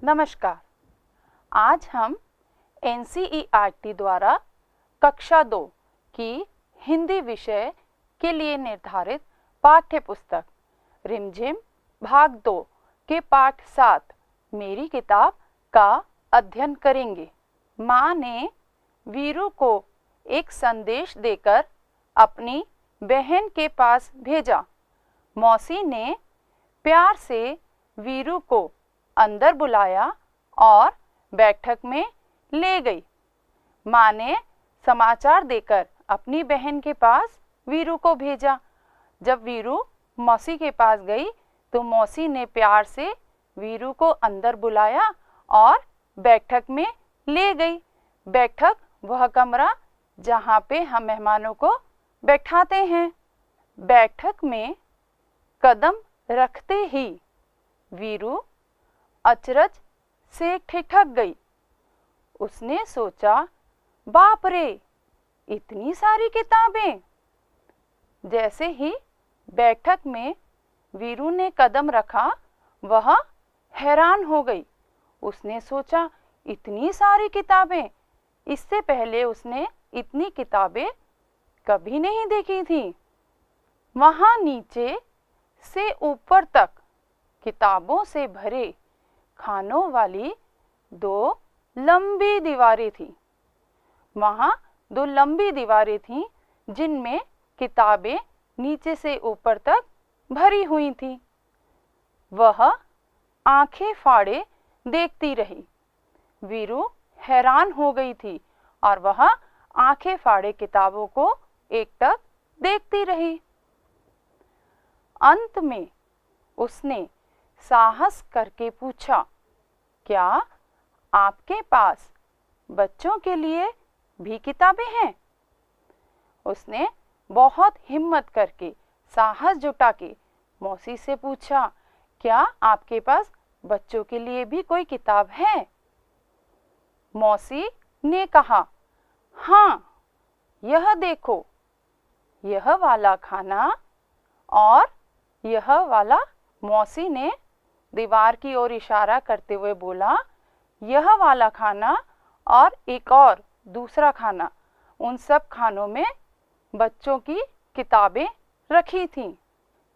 नमस्कार। आज हम NCERT द्वारा कक्षा 2 की हिंदी विषय के लिए निर्धारित पाठ्य पुस्तक रिमझिम भाग 2 के पाठ 7 मेरी किताब का अध्ययन करेंगे। माँ ने वीरू को एक संदेश देकर अपनी बहन के पास भेजा। मौसी ने प्यार से वीरू को अंदर बुलाया और बैठक में ले गई। माँ ने समाचार देकर अपनी बहन के पास वीरू को भेजा। जब वीरू मौसी के पास गई तो मौसी ने प्यार से वीरू को अंदर बुलाया और बैठक में ले गई। बैठक वह कमरा जहाँ पे हम मेहमानों को बैठाते हैं। बैठक में कदम रखते ही वीरू अचरज से ठिठक गई। उसने सोचा, बाप रे, इतनी सारी किताबें। जैसे ही बैठक में वीरू ने कदम रखा वह हैरान हो गई। उसने सोचा, इतनी सारी किताबें, इससे पहले उसने इतनी किताबें कभी नहीं देखी थी। वहाँ नीचे से ऊपर तक किताबों से भरे खानों वाली 2 लंबी दीवारें थीं। वहाँ 2 लंबी दीवारें थीं जिनमें किताबें नीचे से ऊपर तक भरी हुई थीं। वह आंखें फाड़े देखती रही। वीरू हैरान हो गई थी और वह आंखें फाड़े किताबों को एकटक देखती रही। अंत में उसने साहस करके पूछा, क्या आपके पास बच्चों के लिए भी किताबें हैं? उसने बहुत हिम्मत करके साहस जुटा के मौसी से पूछा, क्या आपके पास बच्चों के लिए भी कोई किताब है? मौसी ने कहा, हाँ, यह देखो, यह वाला खाना और यह वाला। मौसी ने दीवार की ओर इशारा करते हुए बोला, यह वाला खाना और एक और दूसरा खाना। उन सब खानों में बच्चों की किताबें रखी थीं।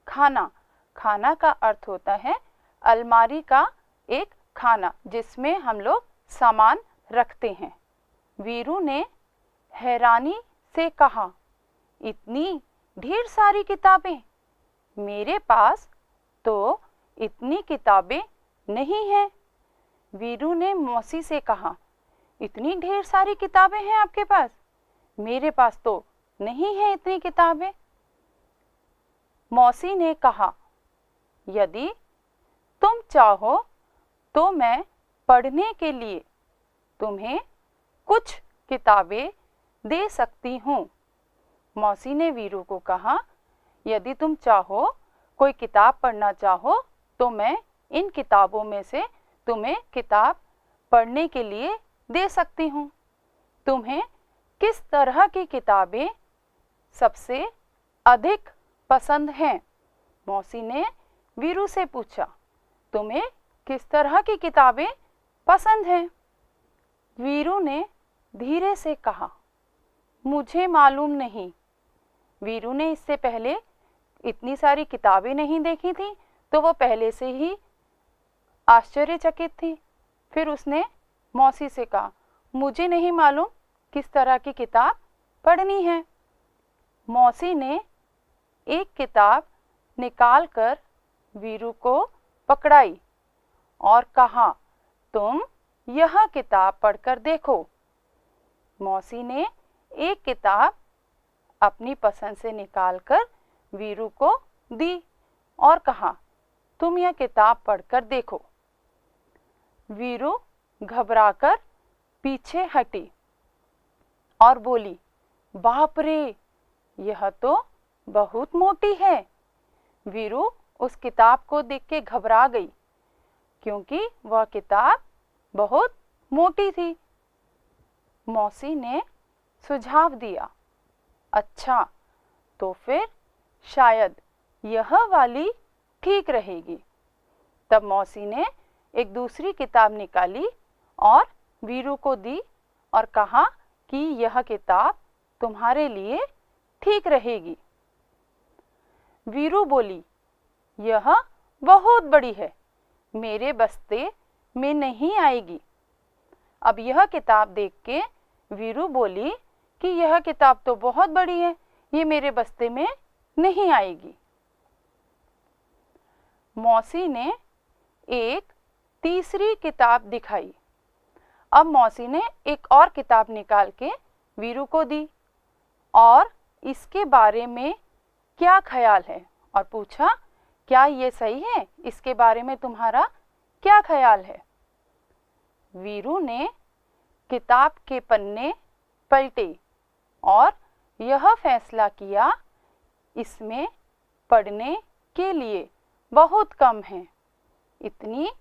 खाना का अर्थ होता है अलमारी का एक खाना जिसमें हम लोग सामान रखते हैं। वीरू ने हैरानी से कहा, इतनी ढेर सारी किताबें? मेरे पास तो इतनी किताबें नहीं हैं। वीरू ने मौसी से कहा, इतनी ढेर सारी किताबें हैं आपके पास? मेरे पास तो नहीं है इतनी किताबें। मौसी ने कहा, यदि तुम चाहो तो मैं पढ़ने के लिए तुम्हें कुछ किताबें दे सकती हूँ। मौसी ने वीरू को कहा, यदि तुम चाहो, कोई किताब पढ़ना चाहो, तो मैं इन किताबों में से तुम्हें किताब पढ़ने के लिए दे सकती हूँ। तुम्हें किस तरह की किताबें सबसे अधिक पसंद हैं? मौसी ने वीरू से पूछा, तुम्हें किस तरह की किताबें पसंद हैं? वीरू ने धीरे से कहा, मुझे मालूम नहीं। वीरू ने इससे पहले इतनी सारी किताबें नहीं देखी थी तो वो पहले से ही आश्चर्यचकित थी। फिर उसने मौसी से कहा, मुझे नहीं मालूम किस तरह की किताब पढ़नी है। मौसी ने एक किताब निकालकर वीरू को पकड़ाई और कहा, तुम यह किताब पढ़कर देखो। मौसी ने एक किताब अपनी पसंद से निकालकर वीरू को दी और कहा, तुम यह किताब पढ़कर देखो। वीरू घबराकर पीछे हटी और बोली, बाप रे, यह तो बहुत मोटी है। वीरू उस किताब को देख के घबरा गई क्योंकि वह किताब बहुत मोटी थी। मौसी ने सुझाव दिया, अच्छा, तो फिर शायद यह वाली ठीक रहेगी। तब मौसी ने एक दूसरी किताब निकाली और वीरू को दी और कहा कि यह किताब तुम्हारे लिए ठीक रहेगी। वीरू बोली, यह बहुत बड़ी है, मेरे बस्ते में नहीं आएगी। अब यह किताब देख के वीरू बोली कि यह किताब तो बहुत बड़ी है, ये मेरे बस्ते में नहीं आएगी। मौसी ने एक तीसरी किताब दिखाई। अब मौसी ने एक और किताब निकाल के वीरू को दी और इसके बारे में क्या ख्याल है और पूछा, क्या ये सही है, इसके बारे में तुम्हारा क्या ख्याल है। वीरू ने किताब के पन्ने पलटे और यह फैसला किया, इसमें पढ़ने के लिए बहुत कम है, इतनी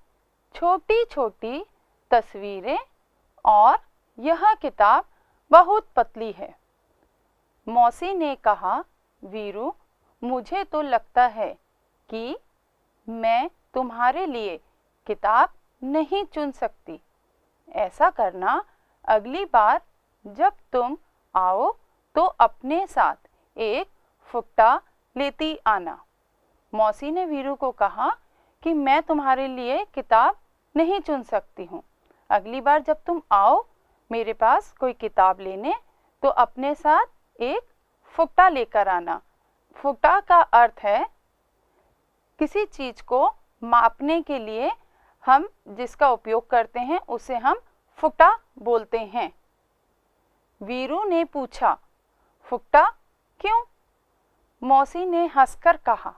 छोटी छोटी तस्वीरें और यह किताब बहुत पतली है। मौसी ने कहा, वीरू, मुझे तो लगता है कि मैं तुम्हारे लिए किताब नहीं चुन सकती। ऐसा करना, अगली बार जब तुम आओ तो अपने साथ एक फुट्टा लेती आना। मौसी ने वीरू को कहा कि मैं तुम्हारे लिए किताब नहीं चुन सकती हूँ, अगली बार जब तुम आओ मेरे पास कोई किताब लेने तो अपने साथ एक फुट्टा लेकर आना। फुट्टा का अर्थ है किसी चीज़ को मापने के लिए हम जिसका उपयोग करते हैं उसे हम फुट्टा बोलते हैं। वीरू ने पूछा, फुट्टा क्यों? मौसी ने हंसकर कहा,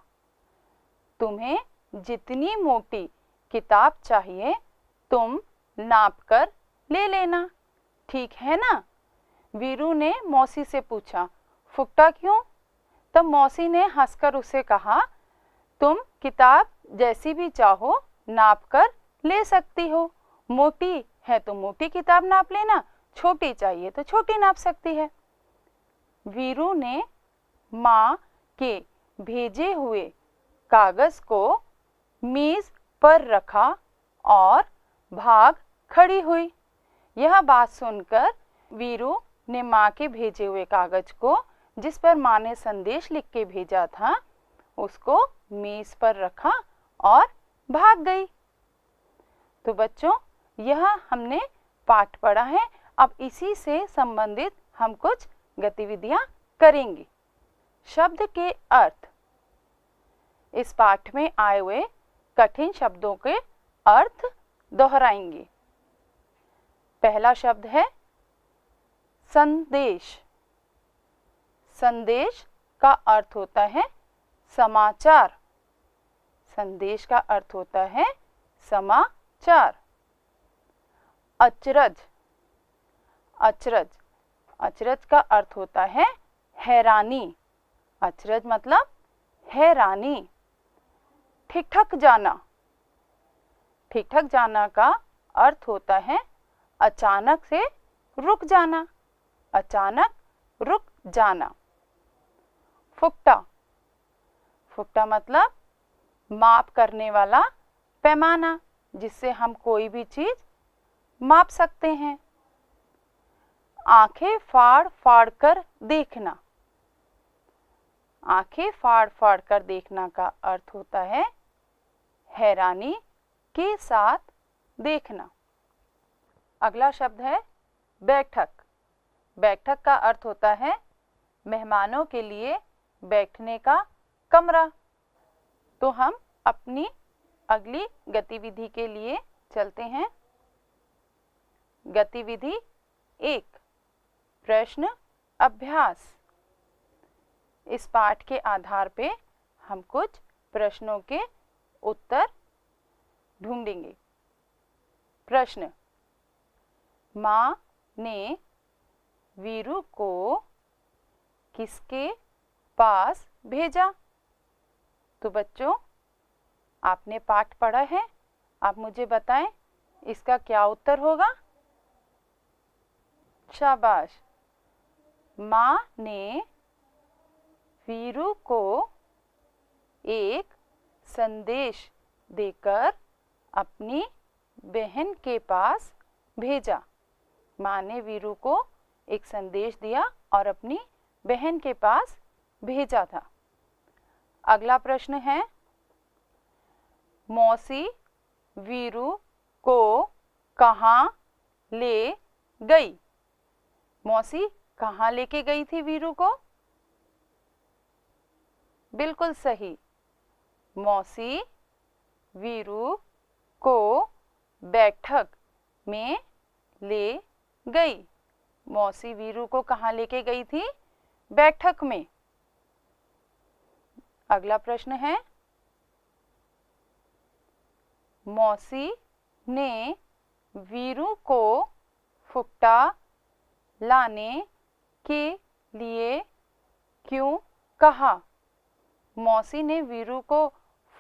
तुम्हें जितनी मोटी किताब चाहिए तुम नाप कर ले लेना, ठीक है ना? वीरू ने मौसी से पूछा, फुट्टा क्यों? तब मौसी ने हंसकर उसे कहा, तुम किताब जैसी भी चाहो नाप कर ले सकती हो, मोटी है तो मोटी किताब नाप लेना, छोटी चाहिए तो छोटी नाप सकती है। वीरू ने माँ के भेजे हुए कागज को मेज पर रखा और भाग खड़ी हुई। यह बात सुनकर वीरू ने माँ के भेजे हुए कागज को, जिस पर माँ ने संदेश लिख के भेजा था, उसको मेज पर रखा और भाग गई। तो बच्चों, यह हमने पाठ पढ़ा है। अब इसी से संबंधित हम कुछ गतिविधियां करेंगे। शब्द के अर्थ, इस पाठ में आए हुए कठिन शब्दों के अर्थ दोहराएंगे। पहला शब्द है संदेश। संदेश का अर्थ होता है समाचार। संदेश का अर्थ होता है समाचार। अचरज। अचरज, अचरज का अर्थ होता है हैरानी। अचरज मतलब हैरानी। ठिठक जाना। ठिठक जाना का अर्थ होता है अचानक से रुक जाना। अचानक रुक जाना। फुट्टा। फुट्टा मतलब माप करने वाला पैमाना, जिससे हम कोई भी चीज माप सकते हैं। आंखें फाड़ फाड़ कर देखना। आंखें फाड़ फाड़ कर देखना का अर्थ होता है हैरानी के साथ देखना। अगला शब्द है बैठक। बैठक का अर्थ होता है मेहमानों के लिए बैठने का कमरा। तो हम अपनी अगली गतिविधि के लिए चलते हैं। गतिविधि 1, प्रश्न अभ्यास। इस पाठ के आधार पे हम कुछ प्रश्नों के उत्तर ढूंढेंगे। प्रश्न, माँ ने वीरू को किसके पास भेजा? तो बच्चों, आपने पाठ पढ़ा है, आप मुझे बताएं इसका क्या उत्तर होगा? शाबाश। माँ ने वीरू को एक संदेश देकर अपनी बहन के पास भेजा। माँ ने वीरू को एक संदेश दिया और अपनी बहन के पास भेजा था। अगला प्रश्न है, मौसी वीरू को कहाँ ले गई? मौसी कहाँ लेके गई थी वीरू को? बिल्कुल सही, मौसी वीरू को बैठक में ले गई। मौसी वीरू को कहाँ लेके गई थी? बैठक में। अगला प्रश्न है, मौसी ने वीरू को फुट्टा लाने के लिए क्यों कहा? मौसी ने वीरू को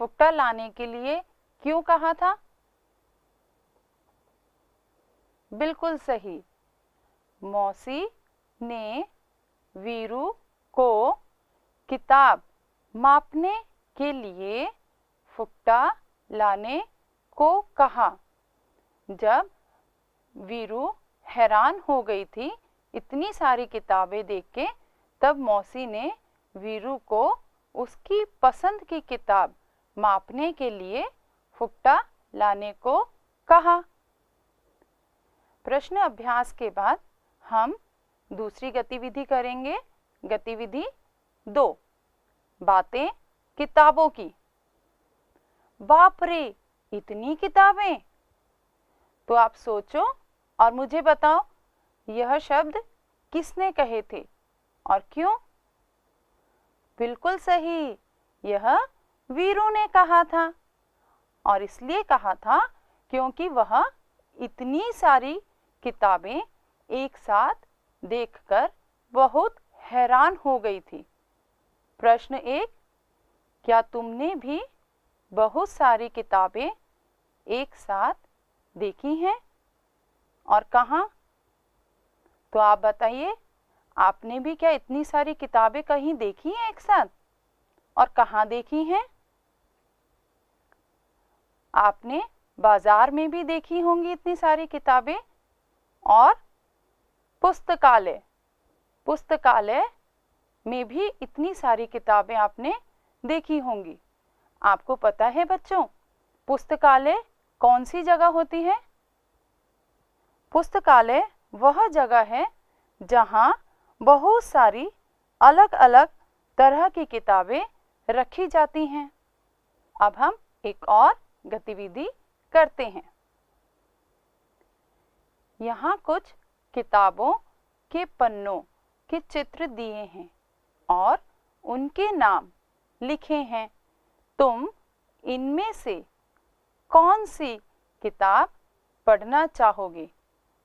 फुट्टा लाने के लिए क्यों कहा था? बिल्कुल सही, मौसी ने वीरू को किताब मापने के लिए फुट्टा लाने को कहा। जब वीरू हैरान हो गई थी इतनी सारी किताबें देख के, तब मौसी ने वीरू को उसकी पसंद की किताब मापने के लिए फुट्टा लाने को कहा। प्रश्न अभ्यास के बाद हम दूसरी गतिविधि करेंगे। गतिविधि 2, बातें किताबों की। बाप रे, इतनी किताबें! तो आप सोचो और मुझे बताओ, यह शब्द किसने कहे थे और क्यों? बिल्कुल सही, यह वीरू ने कहा था। और इसलिए कहा था क्योंकि वह इतनी सारी किताबें एक साथ देखकर बहुत हैरान हो गई थी। प्रश्न 1, क्या तुमने भी बहुत सारी किताबें एक साथ देखी हैं और कहाँ? तो आप बताइए, आपने भी क्या इतनी सारी किताबें कहीं देखी हैं एक साथ और कहाँ देखी हैं? आपने बाजार में भी देखी होंगी इतनी सारी किताबें, और पुस्तकालय में भी इतनी सारी किताबें आपने देखी होंगी। आपको पता है बच्चों, पुस्तकालय कौन सी जगह होती है? पुस्तकालय वह जगह है जहाँ बहुत सारी अलग अलग तरह की किताबें रखी जाती हैं। अब हम एक और गतिविधि करते हैं। यहाँ कुछ किताबों के पन्नों के चित्र दिए हैं और उनके नाम लिखे हैं। तुम इनमें से कौन सी किताब पढ़ना चाहोगे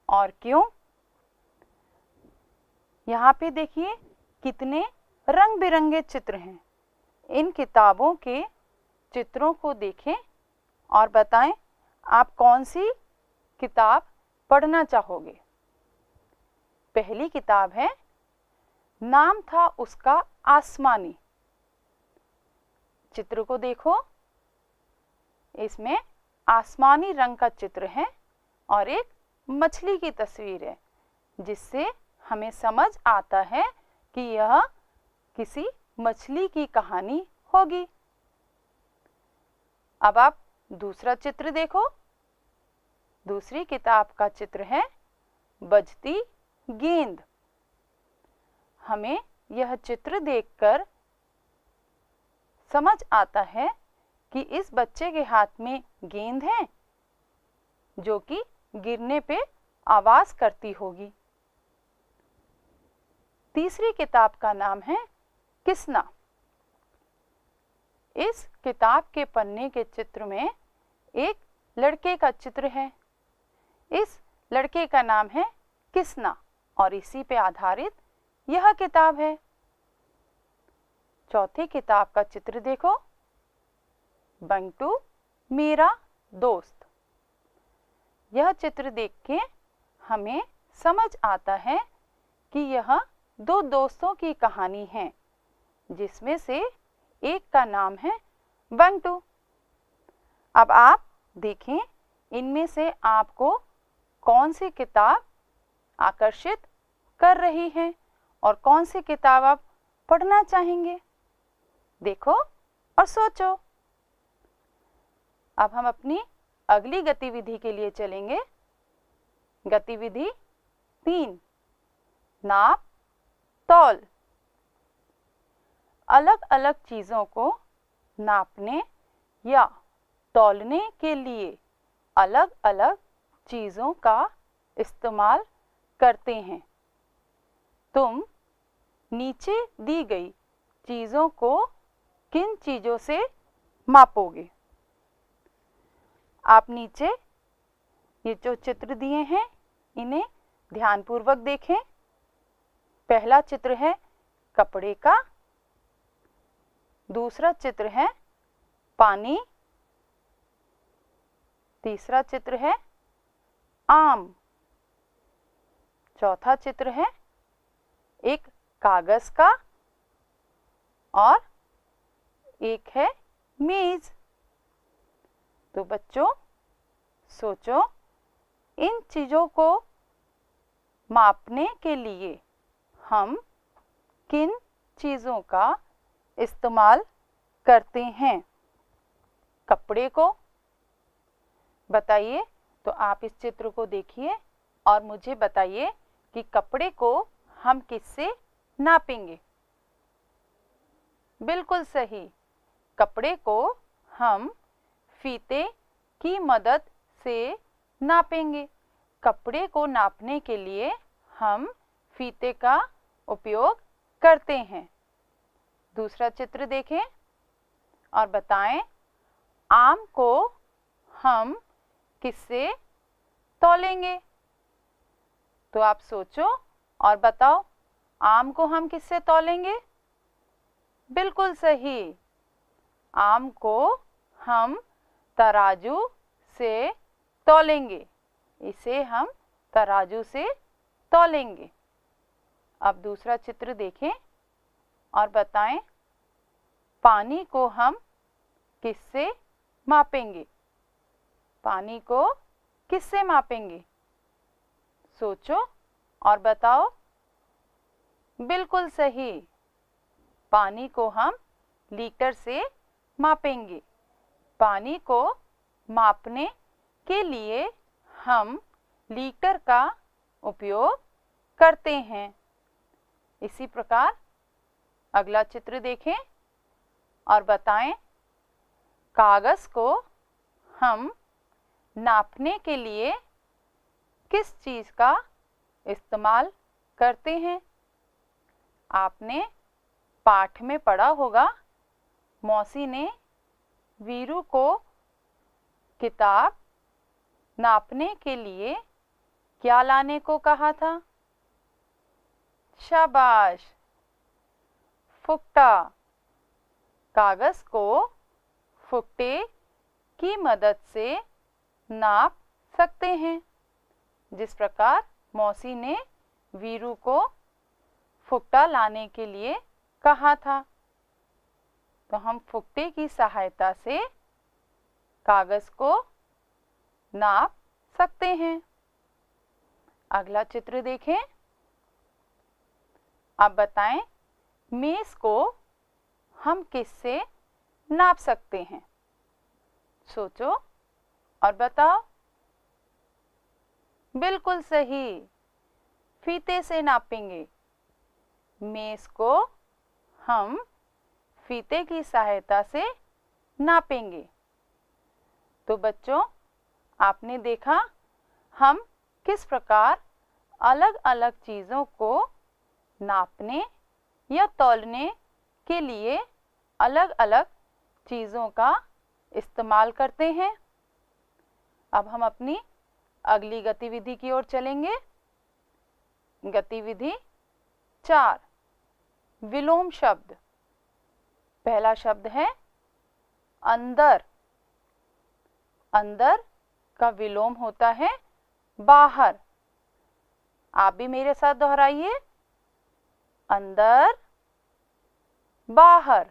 और क्यों? यहाँ पे देखिए कितने रंग बिरंगे चित्र हैं। इन किताबों के चित्रों को देखें और बताएं आप कौन सी किताब पढ़ना चाहोगे। पहली किताब है, नाम था उसका आसमानी। चित्र को देखो, इसमें आसमानी रंग का चित्र है और एक मछली की तस्वीर है, जिससे हमें समझ आता है कि यह किसी मछली की कहानी होगी। अब आप दूसरा चित्र देखो। दूसरी किताब का चित्र है बजती गेंद। हमें यह चित्र देखकर समझ आता है कि इस बच्चे के हाथ में गेंद है जो कि गिरने पे आवाज करती होगी। तीसरी किताब का नाम है किसना। इस किताब के पन्ने के चित्र में एक लड़के का चित्र है। इस लड़के का नाम है किसना और इसी पे आधारित यह किताब है। चौथी किताब का चित्र देखो, बंटू मेरा दोस्त। यह चित्र देख के हमें समझ आता है कि यह दो दोस्तों की कहानी है, जिसमें से एक का नाम है बंटू। अब आप देखें इनमें से आपको कौन सी किताब आकर्षित कर रही है और कौन सी किताब आप पढ़ना चाहेंगे? देखो और सोचो। अब हम अपनी अगली गतिविधि के लिए चलेंगे। गतिविधि 3, नाप तौल। अलग अलग चीज़ों को नापने या तौलने के लिए अलग अलग चीज़ों का इस्तेमाल करते हैं। तुम नीचे दी गई चीज़ों को किन चीज़ों से मापोगे? आप नीचे ये जो चित्र दिए हैं इन्हें ध्यानपूर्वक देखें। पहला चित्र है कपड़े का, दूसरा चित्र है पानी, तीसरा चित्र है आम, चौथा चित्र है एक कागज का और एक है मेज। तो बच्चों सोचो, इन चीज़ों को मापने के लिए हम किन चीज़ों का इस्तेमाल करते हैं? कपड़े को बताइए। तो आप इस चित्र को देखिए और मुझे बताइए कि कपड़े को हम किससे नापेंगे? बिल्कुल सही, कपड़े को हम फीते की मदद से नापेंगे। कपड़े को नापने के लिए हम फीते का उपयोग करते हैं। दूसरा चित्र देखें और बताएं, आम को हम किससे तौलेंगे? तो आप सोचो और बताओ, आम को हम किससे तौलेंगे? बिल्कुल सही, आम को हम तराजू से तौलेंगे। इसे हम तराजू से तौलेंगे। अब दूसरा चित्र देखें और बताएं, पानी को हम किससे मापेंगे? पानी को किससे मापेंगे? सोचो और बताओ। बिल्कुल सही, पानी को हम लीटर से मापेंगे। पानी को मापने के लिए हम लीटर का उपयोग करते हैं। इसी प्रकार अगला चित्र देखें और बताएं, कागज़ को हम नापने के लिए किस चीज़ का इस्तेमाल करते हैं? आपने पाठ में पढ़ा होगा, मौसी ने वीरू को किताब नापने के लिए क्या लाने को कहा था? शाबाश, फुकटा। कागज़ को फुकटे की मदद से नाप सकते हैं। जिस प्रकार मौसी ने वीरू को फुकटा लाने के लिए कहा था, तो हम फुकटे की सहायता से कागज़ को नाप सकते हैं। अगला चित्र देखें। अब बताएं, मेज को हम किससे नाप सकते हैं? सोचो और बताओ। बिल्कुल सही, फीते से नापेंगे। मेज को हम फीते की सहायता से नापेंगे। तो बच्चों, आपने देखा हम किस प्रकार अलग अलग चीज़ों को नापने या तौलने के लिए अलग अलग चीज़ों का इस्तेमाल करते हैं। अब हम अपनी अगली गतिविधि की ओर चलेंगे। गतिविधि 4, विलोम शब्द। पहला शब्द है अंदर। अंदर का विलोम होता है बाहर। आप भी मेरे साथ दोहराइए, अंदर, बाहर।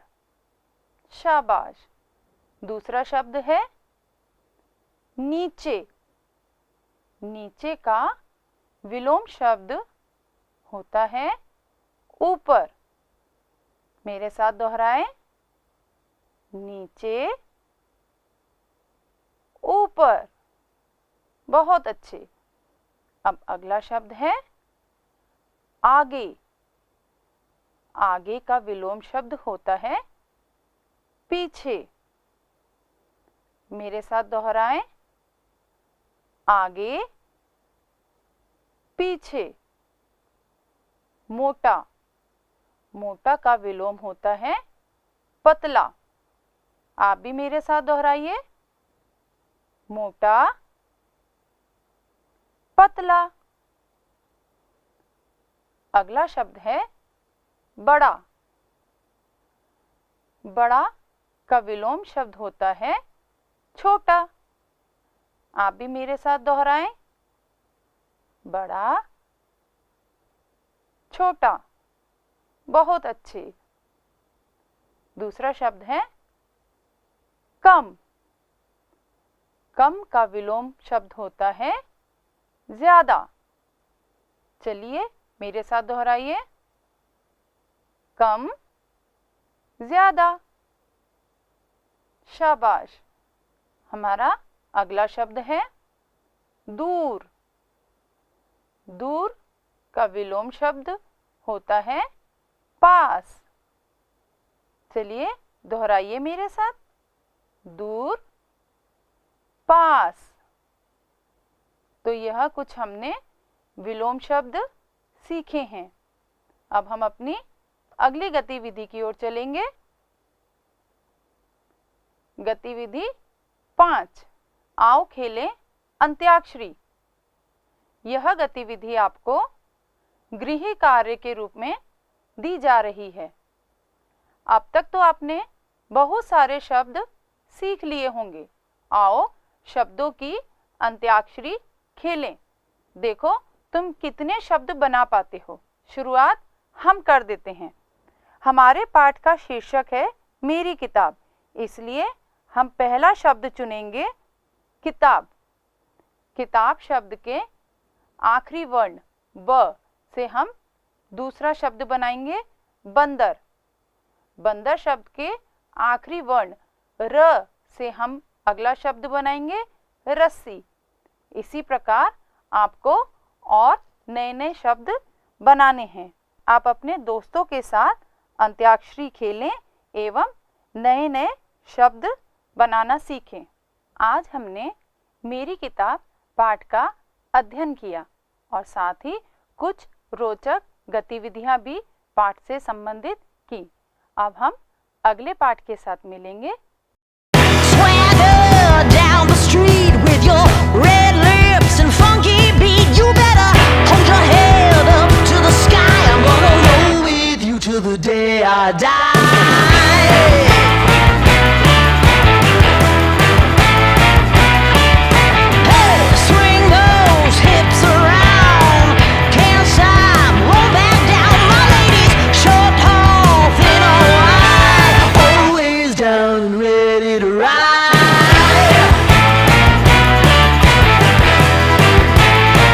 शाबाश। दूसरा शब्द है नीचे। नीचे का विलोम शब्द होता है ऊपर। मेरे साथ दोहराएं, नीचे, ऊपर। बहुत अच्छे। अब अगला शब्द है आगे। आगे का विलोम शब्द होता है पीछे। मेरे साथ दोहराएं, आगे, पीछे। मोटा। मोटा का विलोम होता है पतला। आप भी मेरे साथ दोहराइए, मोटा, पतला। अगला शब्द है बड़ा। बड़ा का विलोम शब्द होता है छोटा। आप भी मेरे साथ दोहराएं, बड़ा, छोटा। बहुत अच्छे। दूसरा शब्द है कम। कम का विलोम शब्द होता है ज्यादा। चलिए मेरे साथ दोहराइए, कम, ज्यादा। शाबाश। हमारा अगला शब्द है दूर। दूर का विलोम शब्द होता है पास। चलिए दोहराइए मेरे साथ, दूर, पास। तो यह कुछ हमने विलोम शब्द सीखे हैं। अब हम अपनी अगली गतिविधि की ओर चलेंगे। गतिविधि 5, आओ खेलें अंत्याक्षरी। यह गतिविधि आपको गृह कार्य के रूप में दी जा रही है। अब तक तो आपने बहुत सारे शब्द सीख लिए होंगे। आओ शब्दों की अंत्याक्षरी खेलें। देखो तुम कितने शब्द बना पाते हो। शुरुआत हम कर देते हैं। हमारे पाठ का शीर्षक है मेरी किताब, इसलिए हम पहला शब्द चुनेंगे किताब। किताब शब्द के आखिरी वर्ण ब से हम दूसरा शब्द बनाएंगे बंदर। बंदर शब्द के आखिरी वर्ण र से हम अगला शब्द बनाएंगे रस्सी। इसी प्रकार आपको और नए नए शब्द बनाने हैं। आप अपने दोस्तों के साथ अंत्याक्षरी खेलें एवं नए नए शब्द बनाना सीखें। आज हमने मेरी किताब पाठ का अध्ययन किया और साथ ही कुछ रोचक गतिविधियां भी पाठ से संबंधित की। अब हम अगले पाठ के साथ मिलेंगे। Swagger down the street.